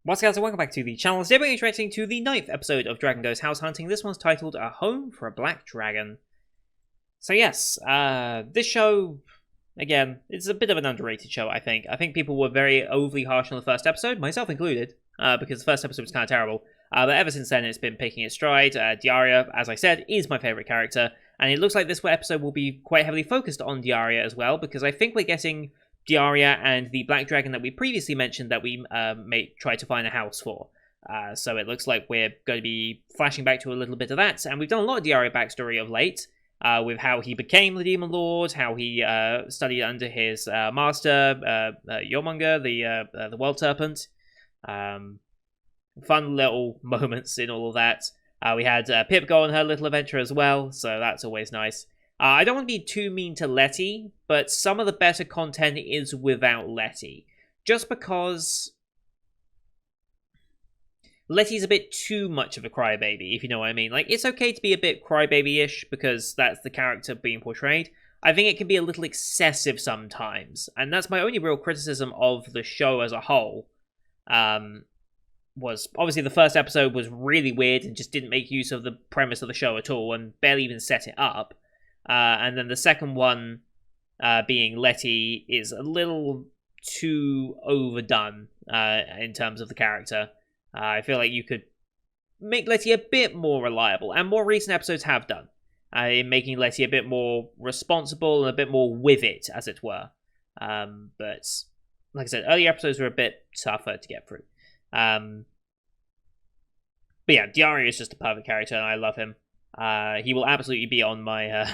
What's up guys, and welcome back to the channel. Today we're interacting to the 9th episode of Dragon Goes House Hunting. This one's titled A Home for a Black Dragon. So yes, this show, again, it's a bit of an underrated show, I think. I think people were very overly harsh on the first episode, myself included, because the first episode was kind of terrible. But ever since then, it's been picking its stride. Diaria, as I said, is my favourite character, and it looks like this episode will be quite heavily focused on Diaria as well, because I think we're getting Diaria and the black dragon that we previously mentioned that we may try to find a house for. So it looks like we're going to be flashing back to a little bit of that, and we've done a lot of Diaria backstory of late, with how he became the Demon Lord, how he studied under his master, Yomunga, the World Serpent. Fun little moments in all of that. We had Pip go on her little adventure as well, so that's always nice. I don't want to be too mean to Letty, but some of the better content is without Letty. Just because Letty's a bit too much of a crybaby, if you know what I mean. Like, it's okay to be a bit crybaby-ish, because that's the character being portrayed. I think it can be a little excessive sometimes, and that's my only real criticism of the show as a whole. Was obviously the first episode was really weird and just didn't make use of the premise of the show at all, and barely even set it up. And then the second one, being Letty, is a little too overdone in terms of the character. I feel like you could make Letty a bit more reliable, and more recent episodes have done, in making Letty a bit more responsible and a bit more with it, as it were. But, like I said, early episodes were a bit tougher to get through. But yeah, Diaria is just a perfect character, and I love him. He will absolutely be on my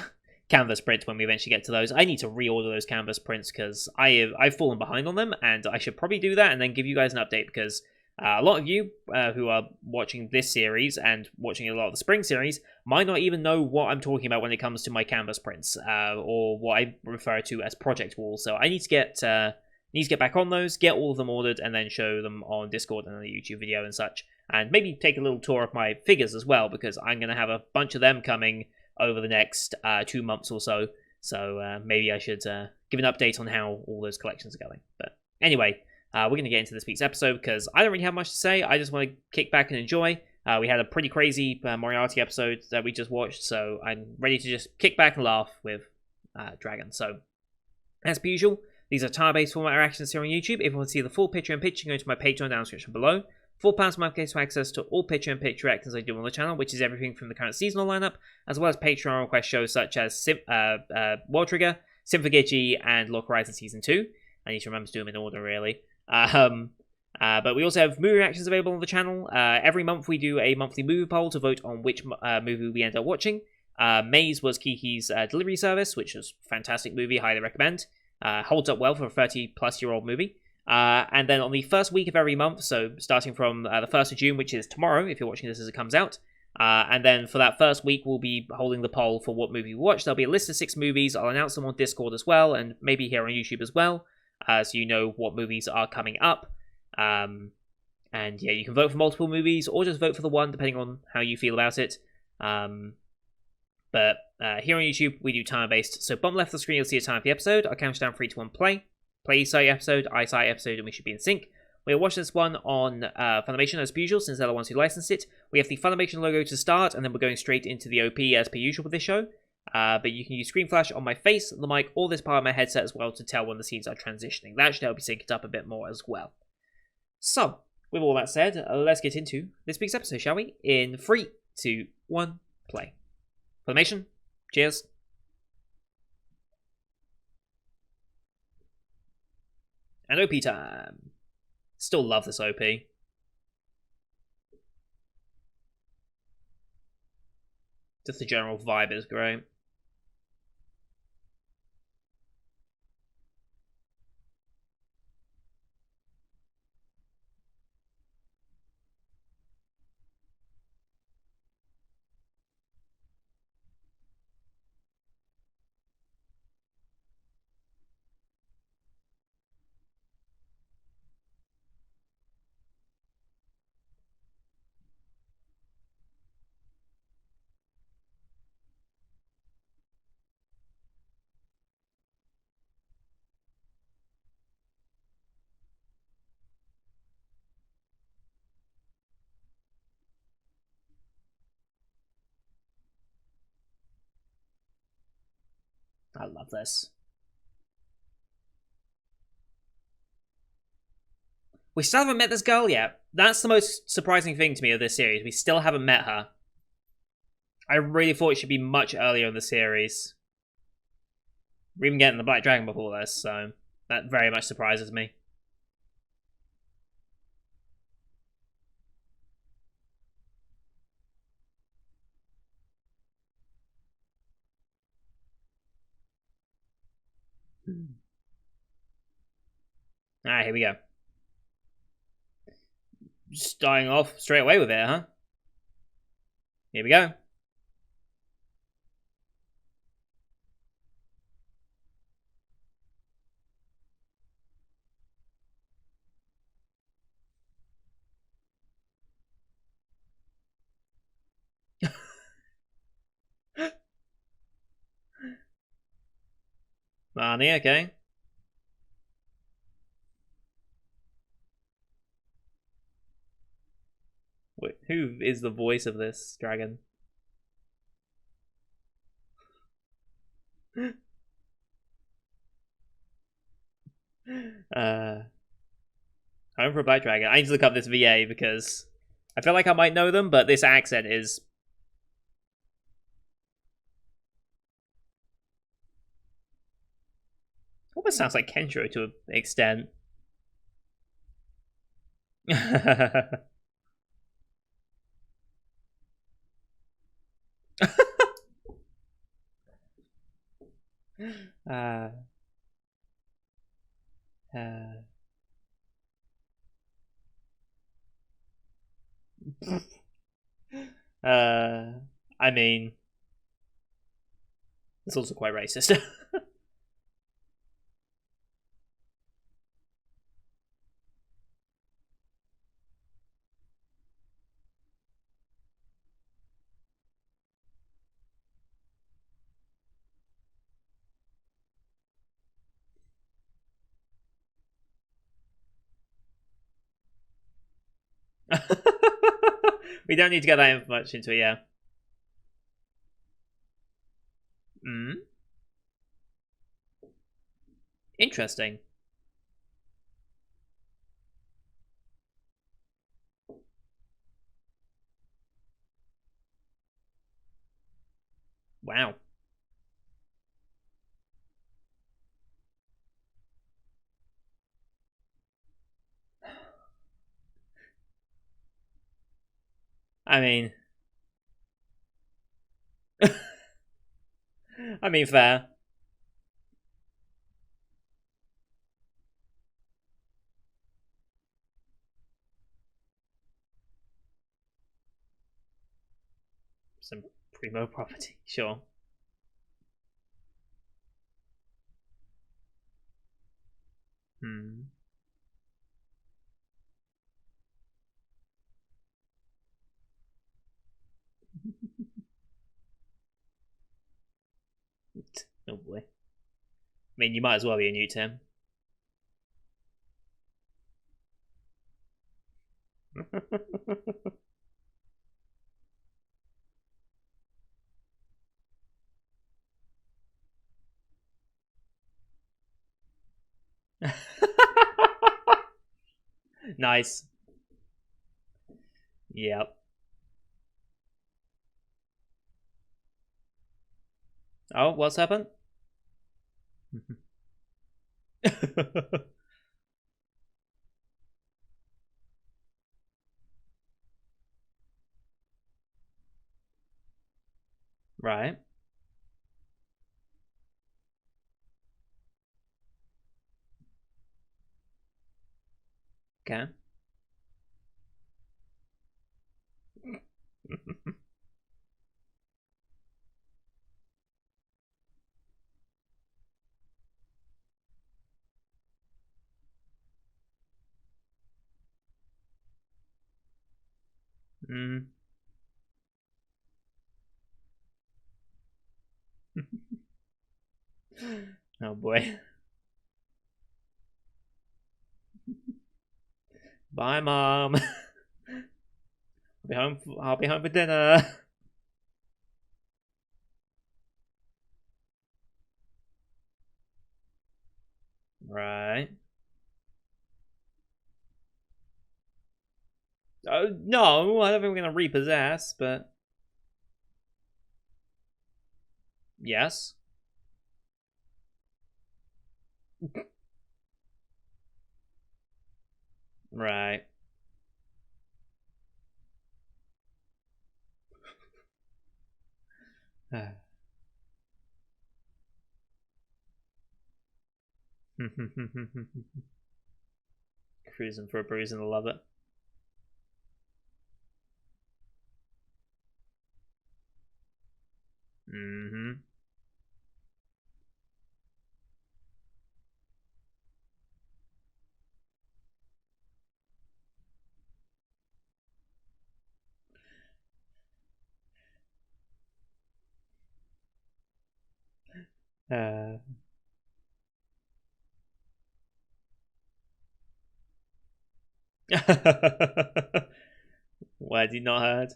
canvas print when we eventually get to those. I need to reorder those canvas prints because I've fallen behind on them, and I should probably do that and then give you guys an update, because a lot of you who are watching this series and watching a lot of the spring series might not even know what I'm talking about when it comes to my canvas prints, or what I refer to as project walls. So I need to get back on those, get all of them ordered, and then show them on Discord and on a YouTube video and such. And maybe take a little tour of my figures as well, because I'm going to have a bunch of them coming over the next 2 months or so. So maybe I should give an update on how all those collections are going. But anyway, we're going to get into this week's episode, because I don't really have much to say. I just want to kick back and enjoy. We had a pretty crazy Moriarty episode that we just watched, so I'm ready to just kick back and laugh with Dragon. So, as per usual, these are tire-based format reactions here on YouTube. If you want to see the full picture in picture, go to my Patreon down in the description below. £4 month gets access to all picture in picture reactions I do on the channel, which is everything from the current seasonal lineup, as well as Patreon request shows such as World Trigger, Symphogeji, and Lock Horizon Season 2. I need to remember to do them in order, really. But we also have movie reactions available on the channel. Every month we do a monthly movie poll to vote on which movie we end up watching. May's was Kiki's Delivery Service, which was a fantastic movie, highly recommend. Holds up well for a 30-plus-year-old movie. And then on the first week of every month, so starting from the 1st of June, which is tomorrow, if you're watching this as it comes out, and then for that first week, we'll be holding the poll for what movie we watch. There'll be a list of 6 movies. I'll announce them on Discord as well, and maybe here on YouTube as well, so you know what movies are coming up. And yeah, you can vote for multiple movies, or just vote for the one, depending on how you feel about it. But here on YouTube, we do time-based. So bottom left of the screen, you'll see a time for the episode. I'll count down 3, 2, 1, play. Play side episode, I side episode, and we should be in sync. We'll watch this one on Funimation as per usual, since they're the ones who licensed it. We have the Funimation logo to start, and then we're going straight into the OP as per usual with this show. But you can use screen flash on my face, the mic, or this part of my headset as well to tell when the scenes are transitioning. That should help you sync it up a bit more as well. So, with all that said, let's get into this week's episode, shall we? In 3, 2, 1, play. Funimation, cheers. And OP time. Still love this OP. Just the general vibe is great. I love this. We still haven't met this girl yet. That's the most surprising thing to me of this series. We still haven't met her. I really thought it should be much earlier in the series. We're even getting the Black Dragon before this, so that very much surprises me. Alright, here we go. Starting off straight away with it, huh? Here we go. Marnie, okay. Wait, who is the voice of this dragon? Home for a Black Dragon. I need to look up this VA because I feel like I might know them, but this accent is... almost sounds like Kenshiro to an extent. uh, uh, I mean, it's also quite racist. We don't need to get that much into it, yeah. Interesting. Wow. I mean... I mean, fair. Some primo property, sure. Hmm. Oh boy. I mean, you might as well be a new Tim. Nice. Yep. Oh, what's happened? Right. Okay. Mm. Oh boy. Bye, mom. I'll be home for dinner. Right. No, I don't think we're gonna repossess, but yes. Right. Cruising for a bruise and I love it. Mm-hmm. Uh, Why did you not heard?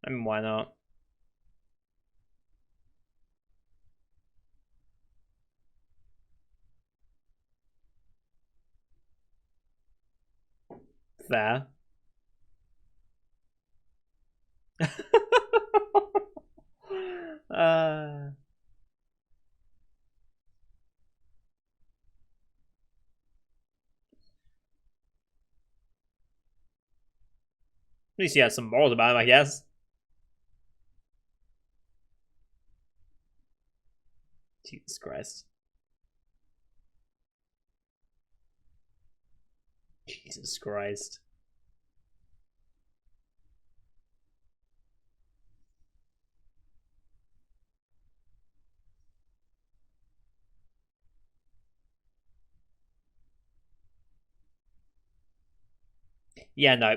I mean, why not? Fair. At least he has some balls about him, I guess. Jesus Christ. Jesus Christ. Yeah, no.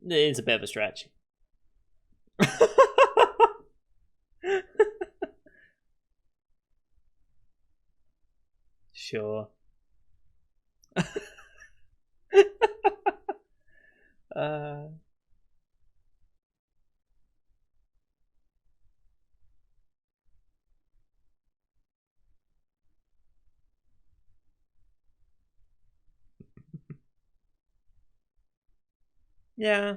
It's a bit of a stretch. Sure. uh, yeah.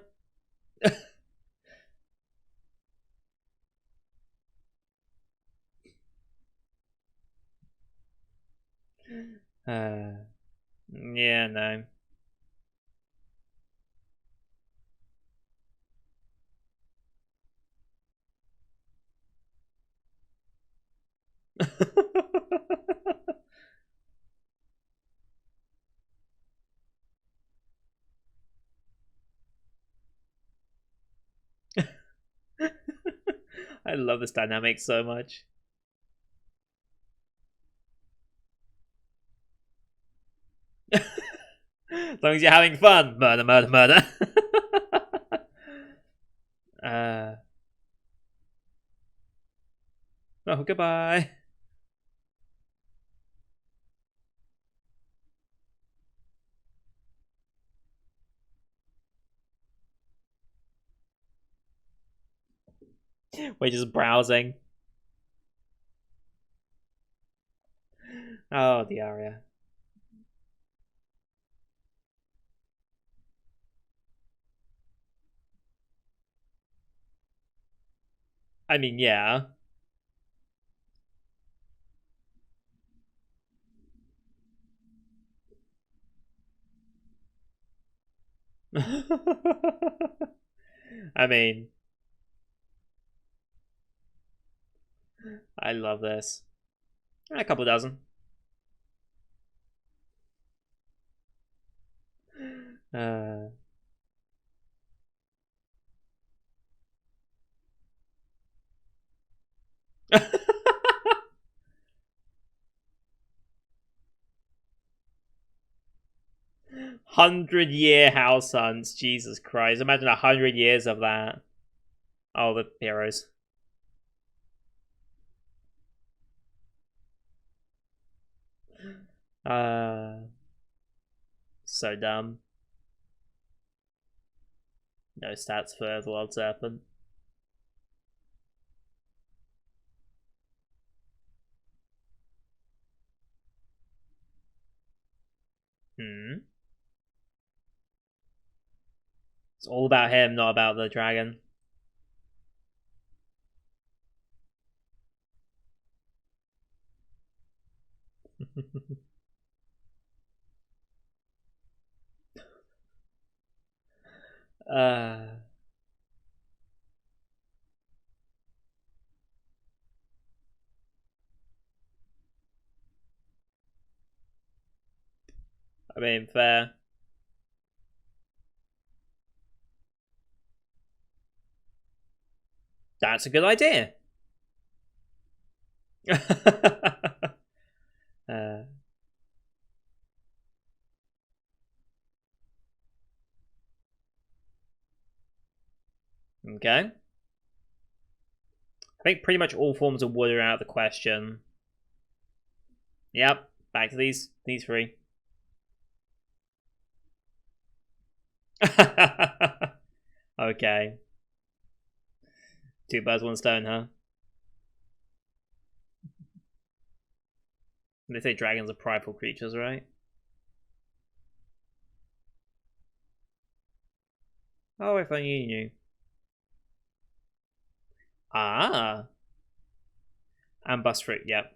Uh, yeah, no. I love this dynamic so much. As long as you're having fun. Murder, murder, murder. uh, oh, goodbye. We're just browsing. Oh, the aria. I mean, yeah. I mean, I love this. A couple dozen. Uh... 100-year house hunts. Jesus Christ. Imagine 100 years of that. Oh, the heroes. So dumb. No stats for the Wild Serpent. It's all about him, not about the dragon. uh... I mean, fair. That's a good idea. uh, okay. I think pretty much all forms of wood are out of the question. Yep, back to these three. Okay. Two birds, one stone, huh? They say dragons are prideful creatures, right? Oh, if only you knew. Ah. And bust fruit, yep.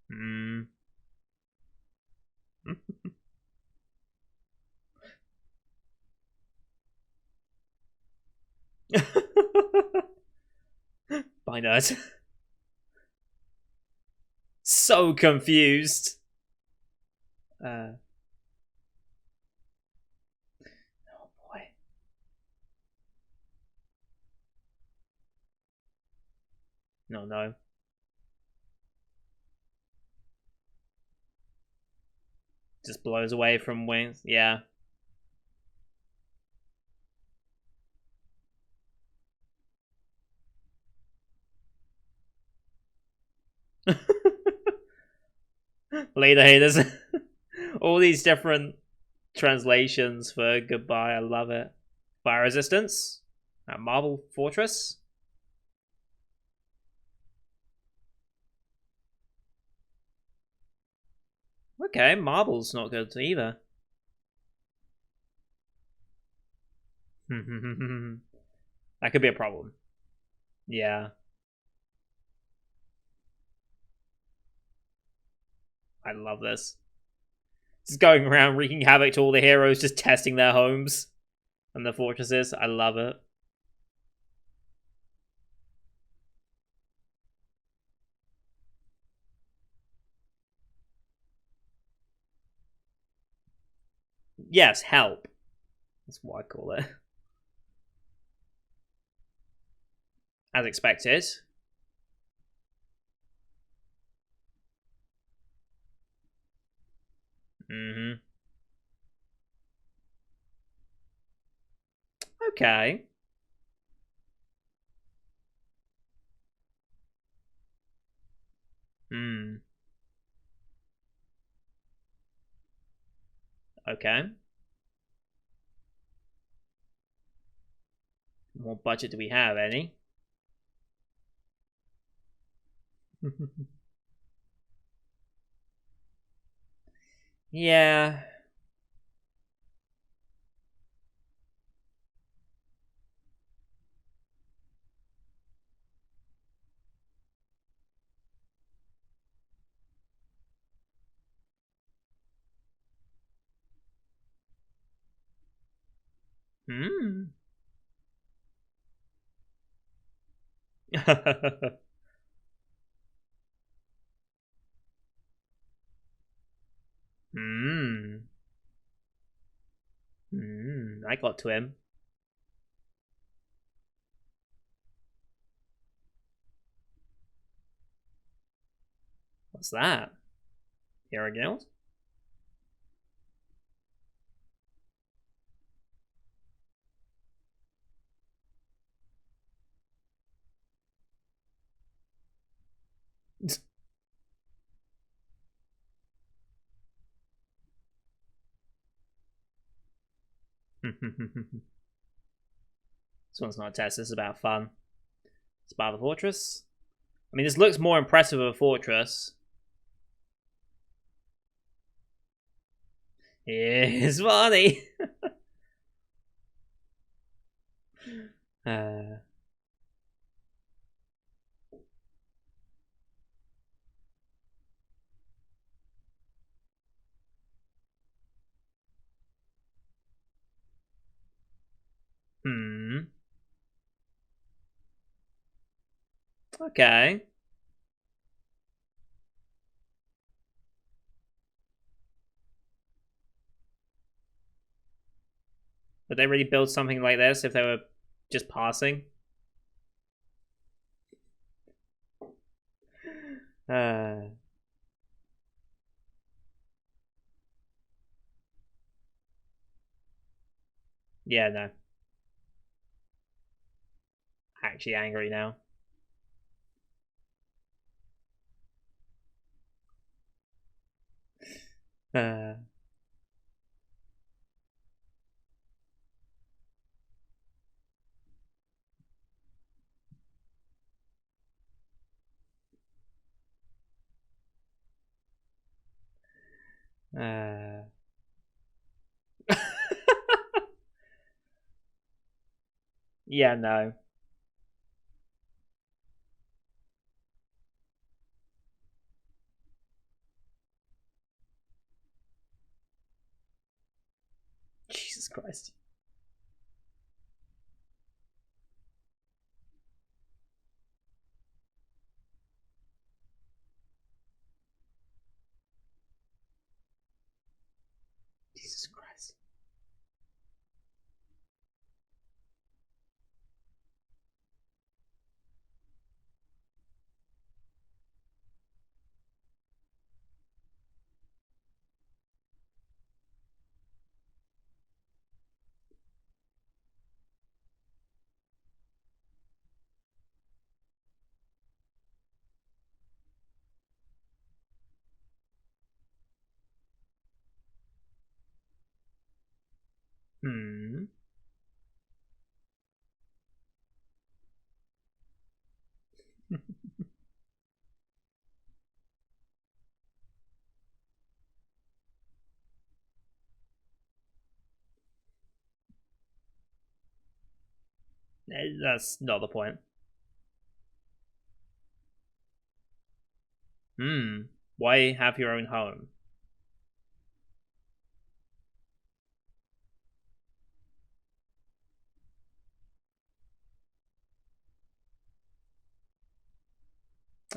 Hmm. Bye, nerd. So confused. Oh boy. No. Just blows away from wings. Yeah. Later haters. All these different translations for goodbye. I love it. Fire resistance. At Marble Fortress. Okay, marble's not good either. That could be a problem. Yeah. I love this. Just going around wreaking havoc to all the heroes, just testing their homes and their fortresses. I love it. Yes, help. That's what I call it. As expected. Mm-hmm. Okay. Hmm. Okay. What budget do we have? Any? Yeah. Hmm. Hmm. Hmm. I got to him. What's that? Hero Guild? This one's not a test. This is about fun. It's about the fortress. I mean, this looks more impressive of a fortress. It's funny. uh, hmm. Okay. Would they really build something like this if they were just passing? Uh, yeah, no. Actually angry now. Uh, uh. Yeah, no. Jesus Christ. Jesus Christ. Hmm. That's not the point. Hmm. Why have your own home?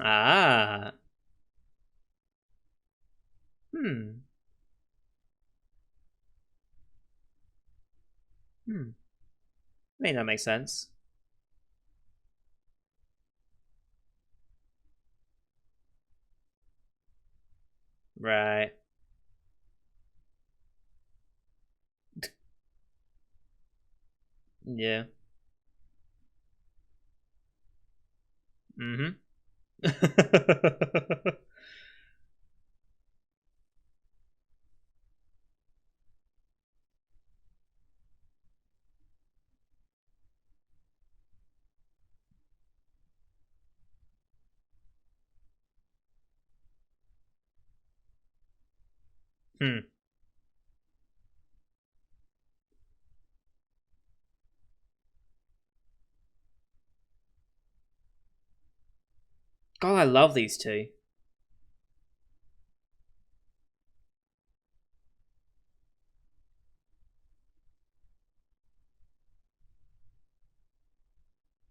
Ah. Hmm. Hmm. May not make sense. Right. Yeah. Mm-hmm. Hmm. God, I love these two.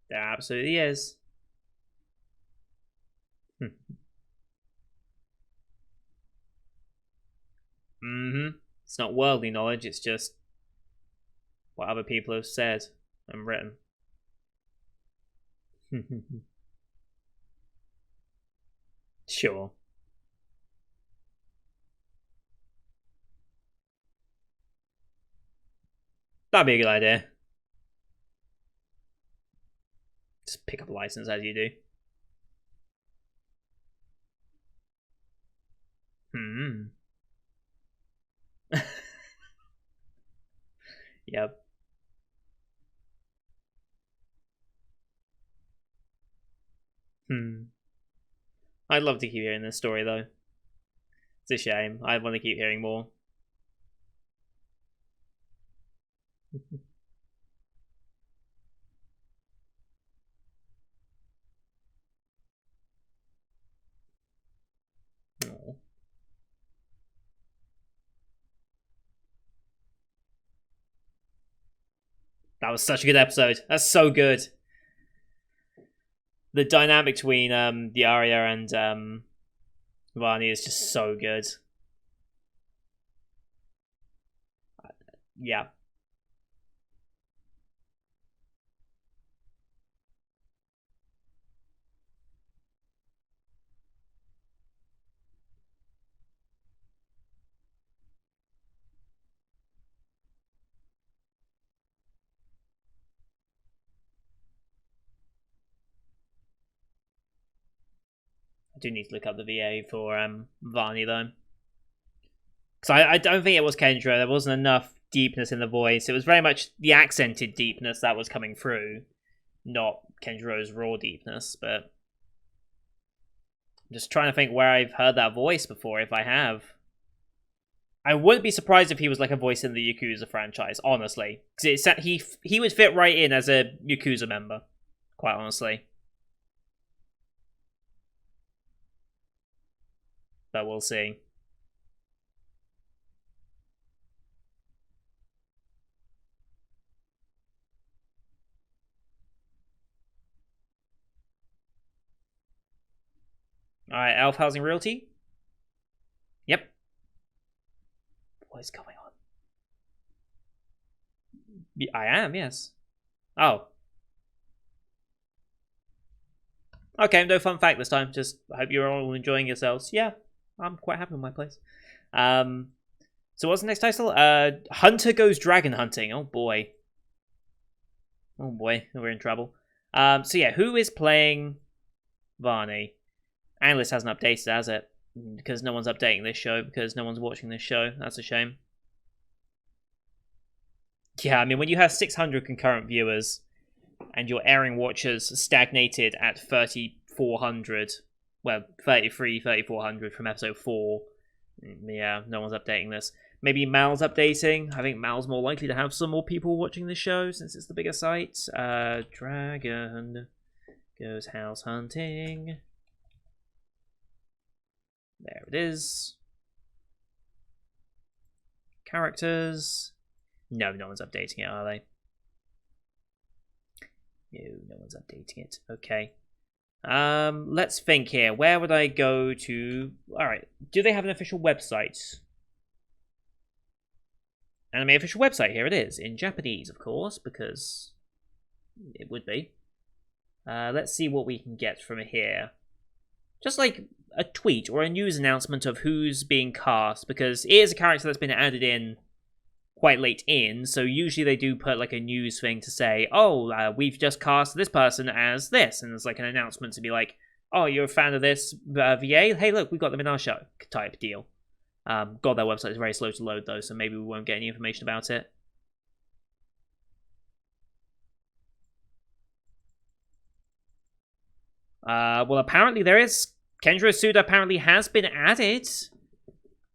There absolutely is. Hmm. It's not worldly knowledge, it's just what other people have said and written. Sure. That'd be a good idea. Just pick up a license as you do. Yep. I'd love to keep hearing this story though. It's a shame. I want to keep hearing more. Oh. That was such a good episode. That's so good. The dynamic between the Arya and Varney is just so good. Yeah. I do need to look up the VA for Varney though. Because I don't think it was Kendra. There wasn't enough deepness in the voice. It was very much the accented deepness that was coming through, not Kendra's raw deepness. But I'm just trying to think where I've heard that voice before, if I have. I wouldn't be surprised if he was like a voice in the Yakuza franchise, honestly. Because he would fit right in as a Yakuza member, quite honestly. But we'll see. Alright, Elf Housing Realty. Yep. What is going on? I am, yes. Oh. Okay, no fun fact this time. Just hope you're all enjoying yourselves. Yeah, I'm quite happy with my place. So what's the next title? Hunter Goes Dragon Hunting. Oh boy. Oh boy, we're in trouble. So yeah, who is playing Varney? Analyst hasn't updated, has it? Because no one's updating this show, because no one's watching this show. That's a shame. Yeah, I mean, when you have 600 concurrent viewers and your airing watchers stagnated at 3,400, well, 3,400 from episode 4, yeah, no one's updating this. Maybe Mal's updating. I think Mal's more likely to have some more people watching this show since it's the bigger site. Dragon goes house hunting. There it is. Characters. No, no one's updating it, are they? No one's updating it. Okay. Let's think here. Where would I go to? Alright. Do they have an official website? Anime official website. Here it is. In Japanese, of course, because it would be. Let's see what we can get from here. Just like a tweet or a news announcement of who's being cast, because it is a character that's been added in quite late in, so usually they do put like a news thing to say, oh, we've just cast this person as this, and there's like an announcement to be like, oh, you're a fan of this VA? Hey, look, we've got them in our show, type deal. God, their website is very slow to load though, so maybe we won't get any information about it. Well, apparently there is. Kenjiro Suda apparently has been added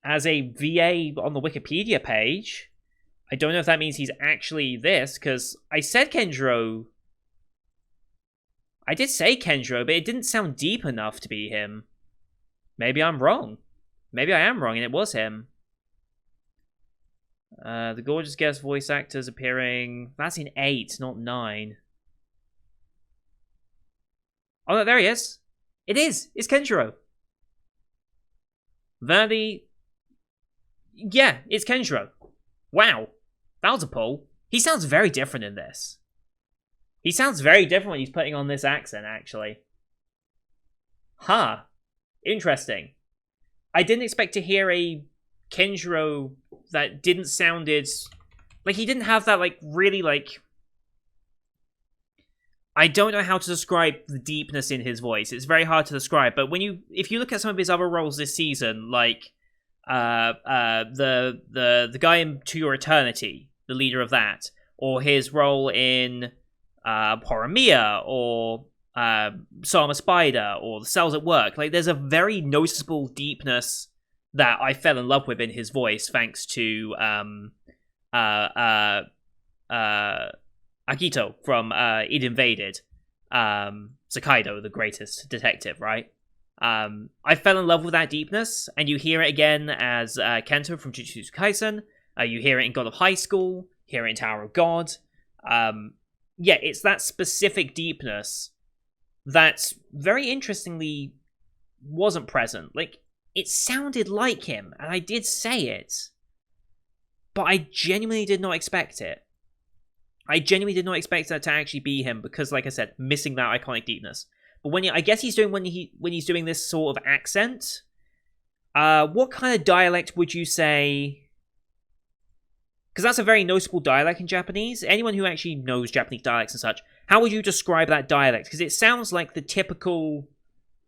as a VA on the Wikipedia page. I don't know if that means he's actually this, because I said Kenjiro. I did say Kenjiro, but it didn't sound deep enough to be him. Maybe I'm wrong. Maybe I am wrong and it was him. The gorgeous guest voice actors appearing. That's in 8, not 9. Oh, no, there he is. It is. It's Kenjiro. Verdi. Yeah, it's Kenshiro. Wow. That was a pull. He sounds very different in this. He sounds very different when he's putting on this accent, actually. Huh. Interesting. I didn't expect to hear a Kenshiro that didn't sounded... Like, he didn't have that, like, really, like... I don't know how to describe the deepness in his voice. It's very hard to describe, but if you look at some of his other roles this season, like the guy in To Your Eternity, the leader of that, or his role in Horimiya, or Sama Spider, or The Cells at Work, like there's a very noticeable deepness that I fell in love with in his voice, thanks to Akito from It Invaded, Sakaido, the greatest detective, right? I fell in love with that deepness, and you hear it again as Kento from Jujutsu Kaisen. You hear it in God of High School, hear it in Tower of God. Yeah, it's that specific deepness that, very interestingly, wasn't present. Like, it sounded like him, and I did say it, but I genuinely did not expect it. I genuinely did not expect that to actually be him because, like I said, missing that iconic deepness. But I guess he's doing when he's doing this sort of accent. What kind of dialect would you say? Because that's a very noticeable dialect in Japanese. Anyone who actually knows Japanese dialects and such, how would you describe that dialect? Because it sounds like the typical.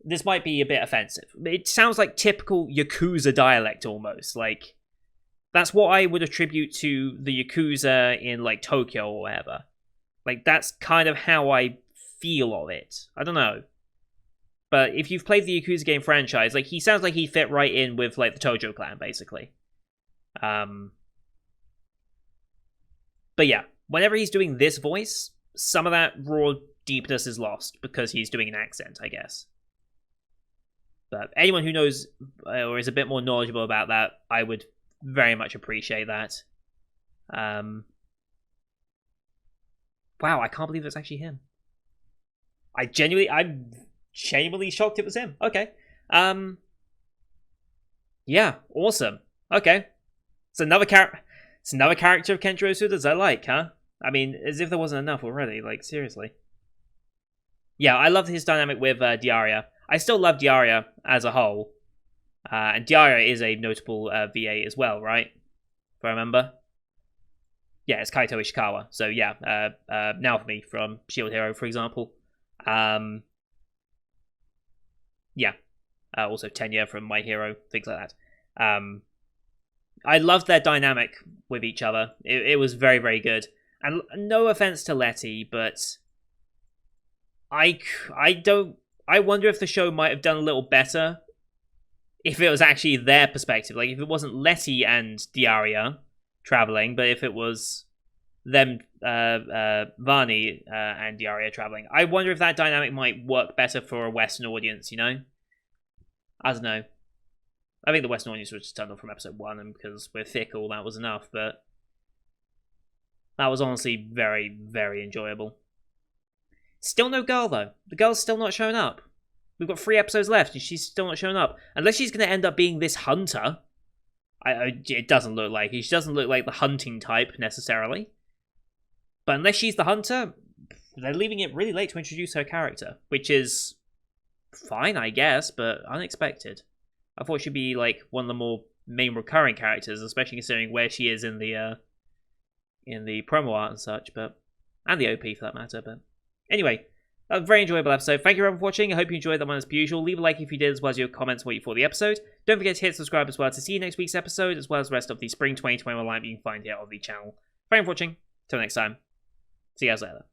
This might be a bit offensive, but it sounds like typical Yakuza dialect almost. Like, that's what I would attribute to the Yakuza in, like, Tokyo or whatever. Like, that's kind of how I feel of it. I don't know. But if you've played the Yakuza game franchise, like, he sounds like he fit right in with, like, the Tojo clan, basically. But yeah, whenever he's doing this voice, some of that raw deepness is lost because he's doing an accent, I guess. But anyone who knows or is a bit more knowledgeable about that, I would very much appreciate that. Wow, I can't believe it's actually him. I'm genuinely shocked it was him. Okay. Yeah, awesome. Okay. It's another character of Kenjiro Suda's I like, huh? I mean, as if there wasn't enough already, like, seriously. Yeah, I love his dynamic with Diaria. I still love Diaria as a whole. And Diaria is a notable VA as well, right? If I remember. Yeah, it's Kaito Ishikawa. So yeah, Naofumi from Shield Hero, for example. Yeah. Also Tenya from My Hero, things like that. I loved their dynamic with each other. It was very, very good. And no offense to Letty, but I wonder if the show might have done a little better if it was actually their perspective. Like, if it wasn't Letty and Diaria traveling, but if it was them, Vani and Diaria traveling. I wonder if that dynamic might work better for a Western audience, you know? I don't know. I think the Western audience was just turned off from episode 1, and because we're fickle, that was enough, but that was honestly very, very enjoyable. Still no girl, though. The girl's still not showing up. We've got 3 episodes left, and she's still not showing up. Unless she's going to end up being this hunter. It doesn't look like. She doesn't look like the hunting type, necessarily. But unless she's the hunter, they're leaving it really late to introduce her character. Which is fine, I guess, but unexpected. I thought she'd be, like, one of the more main recurring characters, especially considering where she is in the promo art and such, but... And the OP, for that matter, but... Anyway, that was a very enjoyable episode. Thank you everyone for watching. I hope you enjoyed that one as per usual. Leave a like if you did, as well as your comments what you thought of the episode. Don't forget to hit subscribe as well to see next week's episode, as well as the rest of the Spring 2021 lineup you can find here on the channel. Thank you for watching. Till next time. See you guys later.